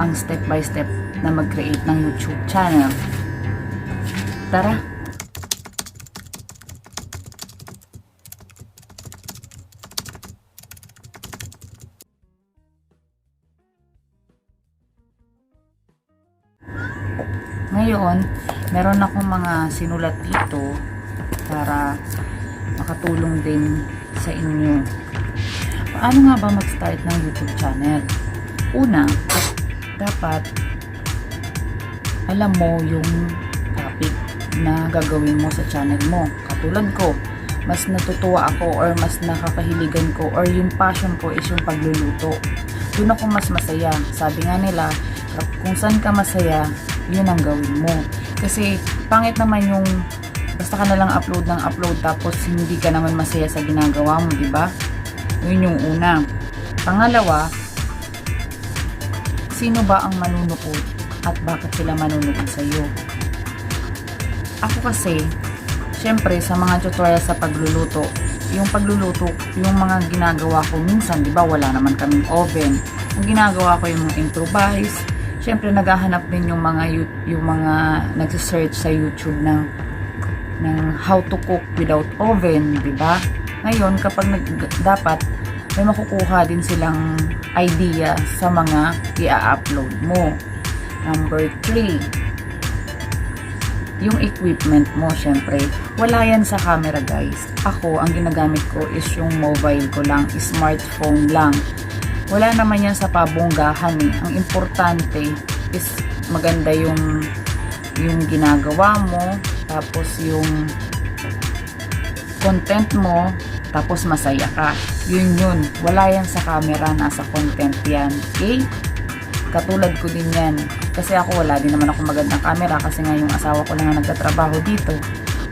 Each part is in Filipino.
ang step by step na mag-create ng YouTube channel. Tara! Ngayon, meron akong mga sinulat dito para makatulong din sa inyo. Paano nga ba mag-start ng YouTube channel? Una, dapat alam mo yung topic na gagawin mo sa channel mo. Katulad ko, mas natutuwa ako or mas nakakahiligan ko or yung passion ko is yung pagluluto. Doon ako mas masaya. Sabi nga nila, kung saan ka masaya, yun ang gawin mo. Kasi pangit naman yung basta ka na lang upload ng upload tapos hindi ka naman masaya sa ginagawa mo, di ba? Yun yung una. Pangalawa, sino ba ang manunood at bakit sila manunood sa iyo? Ako kasi, syempre sa mga tutorial sa pagluluto, yung pagluluto, yung mga ginagawa ko minsan, di ba, wala naman kaming oven. Ang ginagawa ko yung mga improvise. Syempre naghahanap din yung mga nagse-search sa YouTube ng how to cook without oven, di ba? Ngayon, kapag dapat may makukuha din silang idea sa mga i-upload mo. Number 3, yung equipment mo, syempre. Wala yan sa camera, guys. Ako, ang ginagamit ko is yung mobile ko lang, smartphone lang. Wala naman yan sa pabonggahan eh. Ang importante is maganda yung ginagawa mo, tapos yung content mo, tapos masaya ka. Yun. Wala yan sa camera, nasa content yan. Okay? Katulad ko din yan. Kasi ako wala din naman ako magandang camera kasi nga yung asawa ko lang ang nagtatrabaho dito.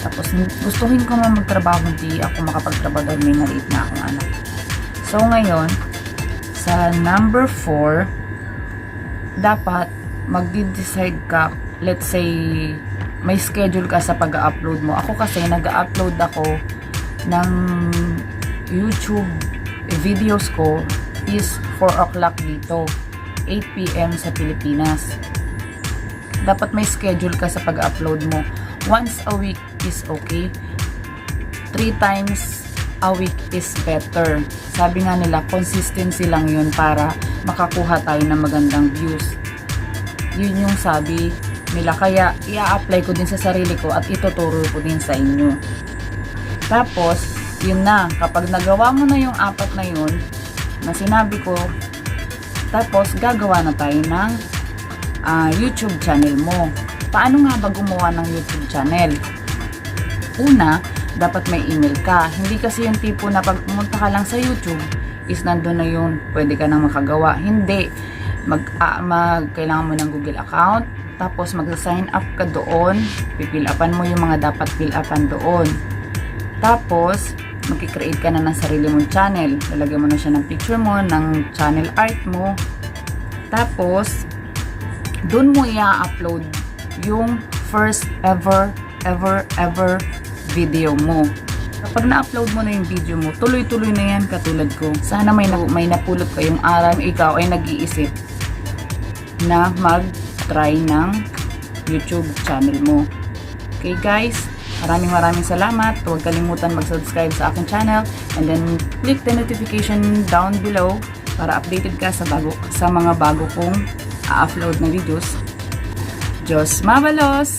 Tapos gustuhin ko man magtrabaho, hindi ako makapagtrabaho dahil may maliit na akong anak. So ngayon, sa number 4, dapat magdi-decide ka, let's say, may schedule ka sa pag-upload mo. Ako kasi, nag-upload ako ng YouTube videos ko is 4 o'clock dito, 8 p.m. sa Pilipinas. Dapat may schedule ka sa pag-upload mo. Once a week is okay. 3 times a week is better. Sabi nga nila, consistency lang yun para makakuha tayo ng magandang views. Yun yung sabi nila. Kaya, i-apply ko din sa sarili ko at ituturo ko din sa inyo. Tapos, yun na. Kapag nagawa mo na yung 4 na yun, na sinabi ko, tapos, gagawa na tayo ng YouTube channel mo. Paano nga ba gumawa ng YouTube channel? Una, dapat may email ka. Hindi kasi yung tipo na pag pumunta ka lang sa YouTube is nandun na yun, pwede ka nang makagawa. Hindi. Kailangan mo ng Google account, tapos mag-sign up ka doon, pipil upan mo yung mga dapat fill upan doon. Tapos, mag-create ka na ng sarili mong channel. Lalagyan mo na siya ng picture mo, ng channel art mo. Tapos, doon mo i-upload yung first ever video mo. Kapag na-upload mo na yung video mo, tuloy-tuloy na yan katulad ko. Sana may napulot kayong aral, ikaw ay nag-iisip na mag-try ng YouTube channel mo. Okay guys, maraming salamat. Huwag kalimutan mag-subscribe sa aking channel and then click the notification down below para updated ka sa mga bago kong upload na videos. Diyos mabalos!